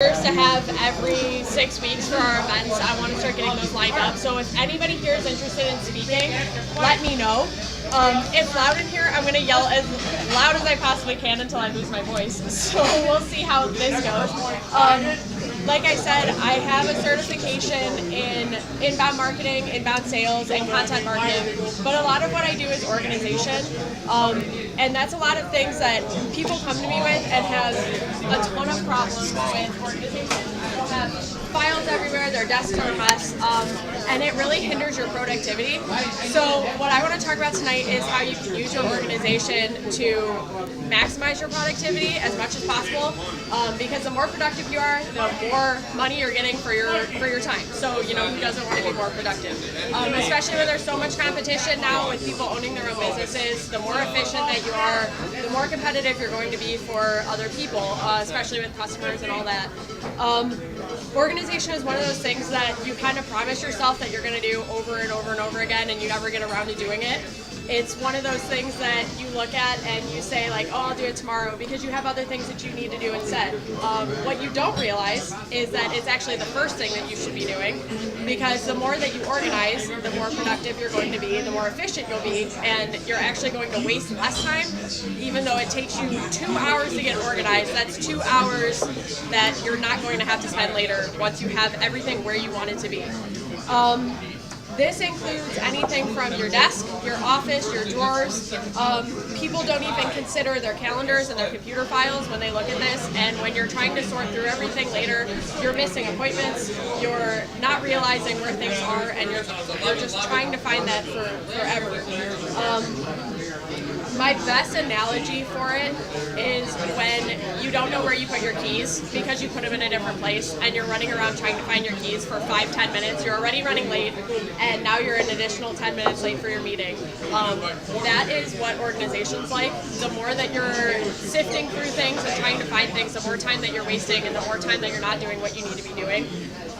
years to have every 6 weeks for our events. I want to start getting those lined up. So if anybody here is interested in speaking, let me know. It's loud in here. I'm going to yell as loud as I possibly can until I lose my voice. So we'll see how this goes. Like I said, I have a certification in inbound marketing, inbound sales, and content marketing. But a lot of what I do is organization. And that's a lot of things that people come to me with and have a ton of problems with organization. People have files everywhere, their desks are a mess, and it really hinders your productivity. So what I want to talk about tonight is how you can use your organization to maximize your productivity as much as possible, because the more productive you are, the more money you're getting for your time. So, you know, who doesn't want to be more productive? Especially when there's so much competition now with people owning their own businesses. The more efficient that you are, the more competitive you're going to be for other people, especially with customers and all that. Organization is one of those things that you kind of promise yourself that you're going to do over and over and over again, and you never get around to doing it. It's one of those things that you look at and you say like, oh, I'll do it tomorrow, because you have other things that you need to do instead. What you don't realize is that it's actually the first thing that you should be doing, because the more that you organize, the more productive you're going to be, the more efficient you'll be, and you're actually going to waste less time. Even though it takes you 2 hours to get organized, that's 2 hours that you're not going to have to spend later once you have everything where you want it to be. This includes anything from your desk, your office, your drawers. People don't even consider their calendars and their computer files when they look at this, and when you're trying to sort through everything later, you're missing appointments, you're not realizing where things are, and you're just trying to find that forever. My best analogy for it is when you don't know where you put your keys because you put them in a different place, and you're running around trying to find your keys for 5-10 minutes. You're already running late, and now you're an additional 10 minutes late for your meeting. That is what organization's like. The more that you're sifting through things and trying to find things, the more time that you're wasting, and the more time that you're not doing what you need to be doing.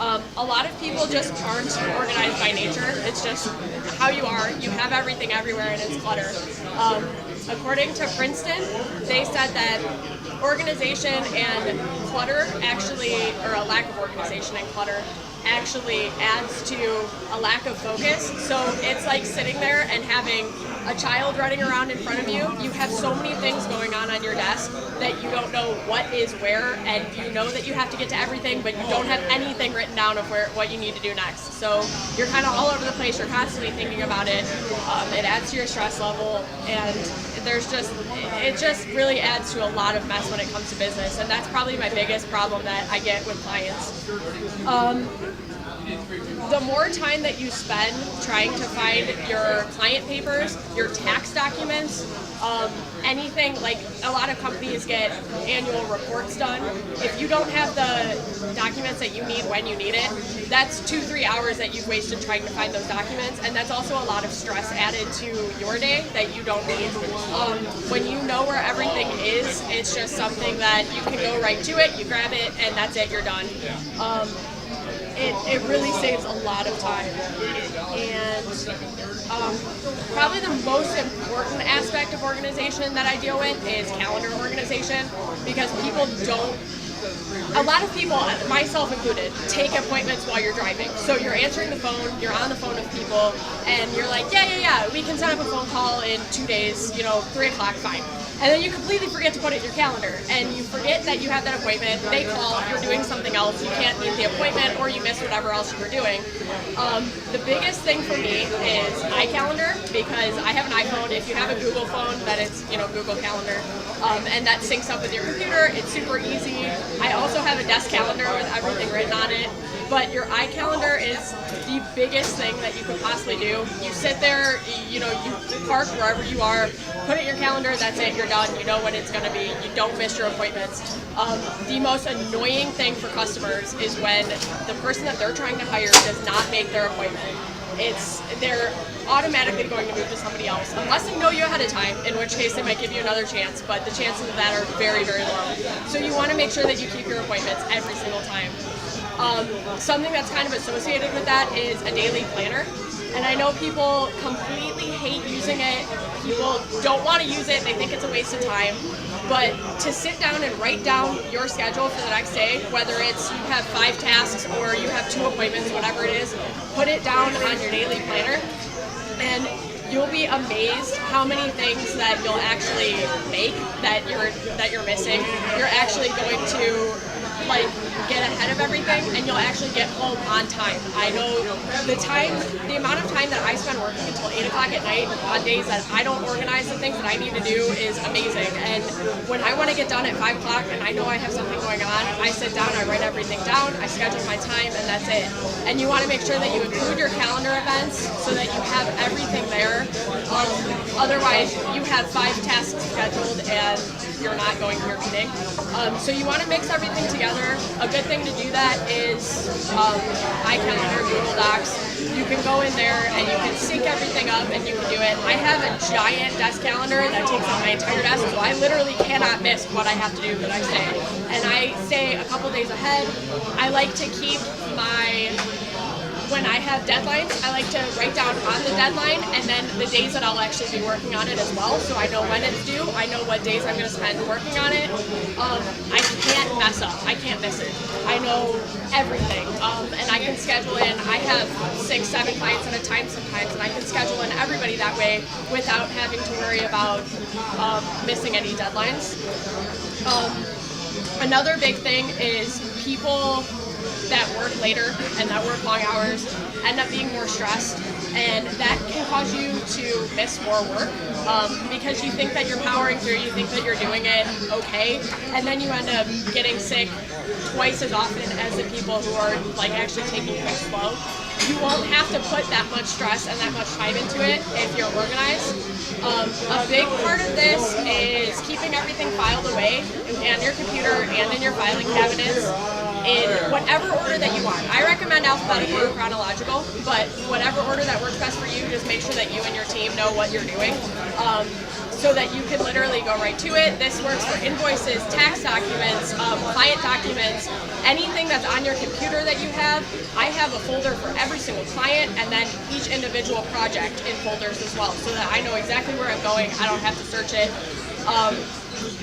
A lot of people just aren't organized by nature. It's just how you are. You have everything everywhere, and it's clutter. According to Princeton, they said that organization and clutter actually, or a lack of organization and clutter, actually adds to a lack of focus. So it's like sitting there and having a child running around in front of you. You have so many things going on your desk that you don't know what is where, and you know that you have to get to everything, but you don't have anything written down of what you need to do next. So you're kind of all over the place. You're constantly thinking about it. It adds to your stress level, and it just really adds to a lot of mess when it comes to business, and that's probably my biggest problem that I get with clients. The more time that you spend trying to find your client papers, your tax documents, anything, like a lot of companies get annual reports done. If you don't have the documents that you need when you need it, that's 2-3 hours that you've wasted trying to find those documents, and that's also a lot of stress added to your day that you don't need. When you know where everything is, it's just something that you can go right to it, you grab it, and that's it, you're done. It really saves a lot of time. And probably the most important aspect of organization that I deal with is calendar organization, because people don't, a lot of people, myself included, take appointments while you're driving. So you're answering the phone, you're on the phone with people, and you're like, yeah, we can set up a phone call in 2 days, 3 o'clock, fine. And then you completely forget to put it in your calendar, and you forget that you have that appointment. They call, you're doing something else, you can't meet the appointment, or you miss whatever else you were doing. The biggest thing for me is iCalendar, because I have an iPhone. If you have a Google phone, then it's Google Calendar, and that syncs up with your computer. It's super easy. I also have a desk calendar with everything written on it. But your iCalendar is the biggest thing that you could possibly do. You sit there, you park wherever you are, put it in your calendar, that's it, you're done. You know when it's going to be. You don't miss your appointments. The most annoying thing for customers is when the person that they're trying to hire does not make their appointment. They're automatically going to move to somebody else, unless they know you ahead of time, in which case they might give you another chance, but the chances of that are very, very low. So you want to make sure that you keep your appointments every single time. Something that's kind of associated with that is a daily planner. And I know people completely hate using it. People don't want to use it. They think it's a waste of time. But to sit down and write down your schedule for the next day, whether it's you have 5 tasks or you have 2 appointments, whatever it is, put it down on your daily planner, and you'll be amazed how many things that you'll actually make that you're missing. You're actually going to like get ahead of everything, and you'll actually get home on time. I know the amount of time that I spend working until 8 o'clock at night on days that I don't organize the things that I need to do is amazing. And when I want to get done at 5 o'clock and I know I have something going on, I sit down, I write everything down, I schedule my time, and that's it. And you want to make sure that you include your calendar events so that you have everything there. Otherwise, you have 5 tasks scheduled and you're not going to your meeting. So you want to mix everything together. A good thing to do that is iCalendar, Google Docs. You can go in there and you can sync everything up and you can do it. I have a giant desk calendar that takes up my entire desk, so I literally cannot miss what I have to do the next day. And I stay a couple days ahead. I like to keep when I have deadlines, I like to write down on the deadline and then the days that I'll actually be working on it as well, so I know when it's due, I know what days I'm going to spend working on it. I can't mess up. I can't miss it. I know everything, and I can schedule in. I have 6, 7 clients at a time sometimes, and I can schedule in everybody that way without having to worry about missing any deadlines. Another big thing is people that work later and that work long hours end up being more stressed, and that can cause you to miss more work because you think that you're powering through, you think that you're doing it okay, and then you end up getting sick twice as often as the people who are like actually taking things slow. You won't have to put that much stress and that much time into it if you're organized. A big part of this is keeping everything filed away on your computer and in your filing cabinets in whatever order that you want. I recommend alphabetical or chronological, but whatever order that works best for you, just make sure that you and your team know what you're doing. So that you can literally go right to it. This works for invoices, tax documents, client documents, anything that's on your computer that you have. I have a folder for every single client and then each individual project in folders as well, so that I know exactly where I'm going. I don't have to search it.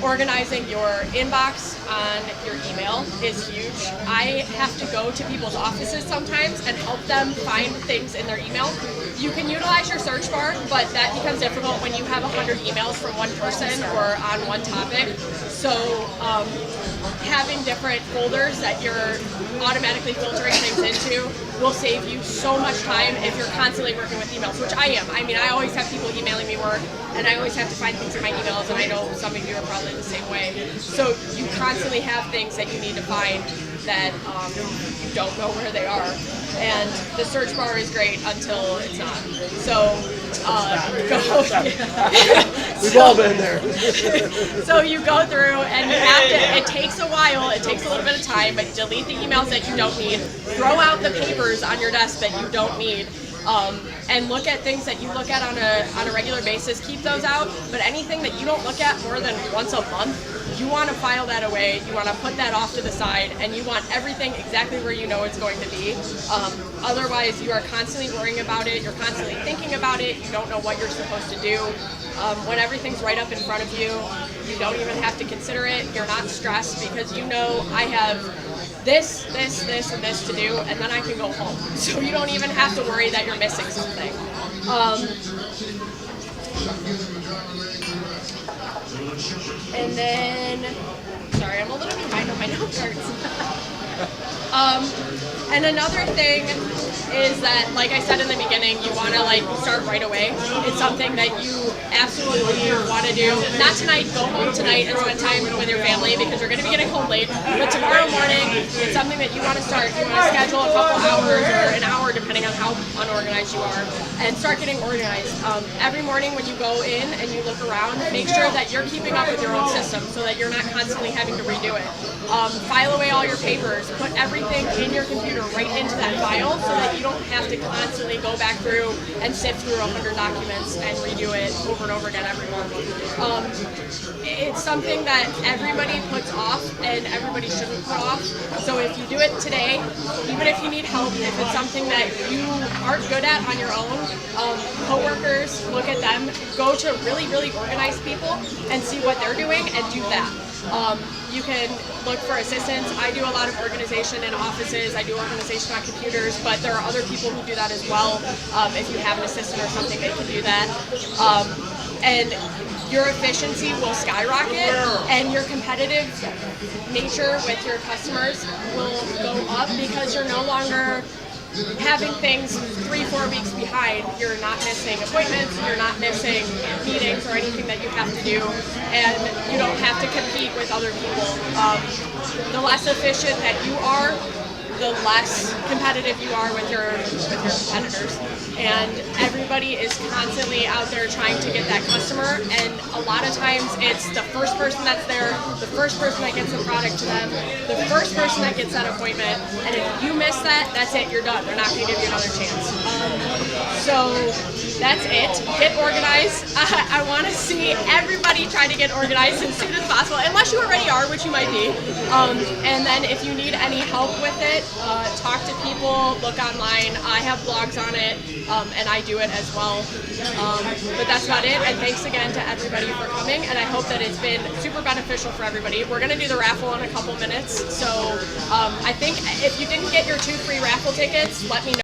Organizing your inbox on your email is huge. I have to go to people's offices sometimes and help them find things in their email. You can utilize your search bar, but that becomes difficult when you have 100 emails from one person or on one topic. So having different folders that you're automatically filtering things into will save you so much time if you're constantly working with emails, which I am. I mean, I always have people emailing me work, and I always have to find things in my emails, and I know some of you are probably the same way. So you constantly have things that you need to find that you don't know where they are. And the search bar is great until it's not. So We've all been there. So you go through and you have to, it takes a while, it takes a little bit of time, but delete the emails that you don't need, throw out the papers on your desk that you don't need, and look at things that you look at on a regular basis. Keep those out, but anything that you don't look at more than once a month, you want to file that away, you want to put that off to the side, and you want everything exactly where you know it's going to be. Otherwise, you are constantly worrying about it, you're constantly thinking about it, you don't know what you're supposed to do. When everything's right up in front of you, you don't even have to consider it, you're not stressed because you know I have this, this, this, and this to do, and then I can go home. So you don't even have to worry that you're missing something. And then, sorry, I'm a little behind on my note cards. And another thing is that, like I said in the beginning, you want to start right away. It's something that you absolutely want to do. Not tonight, go home tonight and spend time with your family because you're going to be getting home late. But tomorrow morning, it's something that you want to start. You want to schedule a couple hours or an hour, depending on how unorganized you are, and start getting organized. Every morning when you go in and you look around, make sure that you're keeping up with your own system so that you're not constantly having to redo it. File away all your papers. Put everything in your computer right into that file so that you don't have to constantly go back through and sift through 100 documents and redo it over and over again every month. It's something that everybody puts off and everybody shouldn't put off. So if you do it today, even if you need help, if it's something that you aren't good at on your own, coworkers, look at them, go to really, really organized people and see what they're doing and do that. You can look for assistance. I do a lot of organization in offices. I do organization on computers, but there are other people who do that as well. If you have an assistant or something, they can do that. And your efficiency will skyrocket, and your competitive nature with your customers will go up because you're no longer having things 3-4 weeks behind. You're not missing appointments, you're not missing meetings or anything that you have to do, and you don't have to compete with other people. The less efficient that you are, the less competitive you are with your competitors. And everybody is constantly out there trying to get that customer, and a lot of times it's the first person that's there, the first person that gets the product to them, the first person that gets that appointment, and if you miss that, that's it, you're done. They're not going to give you another chance. So that's it. Get organized. I want to see everybody try to get organized as soon as possible, unless you already are, which you might be. And then if you need any help with it, talk to people, look online. I have blogs on it, and I do it as well. But that's about it, and thanks again to everybody for coming, and I hope that it's been super beneficial for everybody. We're going to do the raffle in a couple minutes, so I think if you didn't get your 2 free raffle tickets, let me know.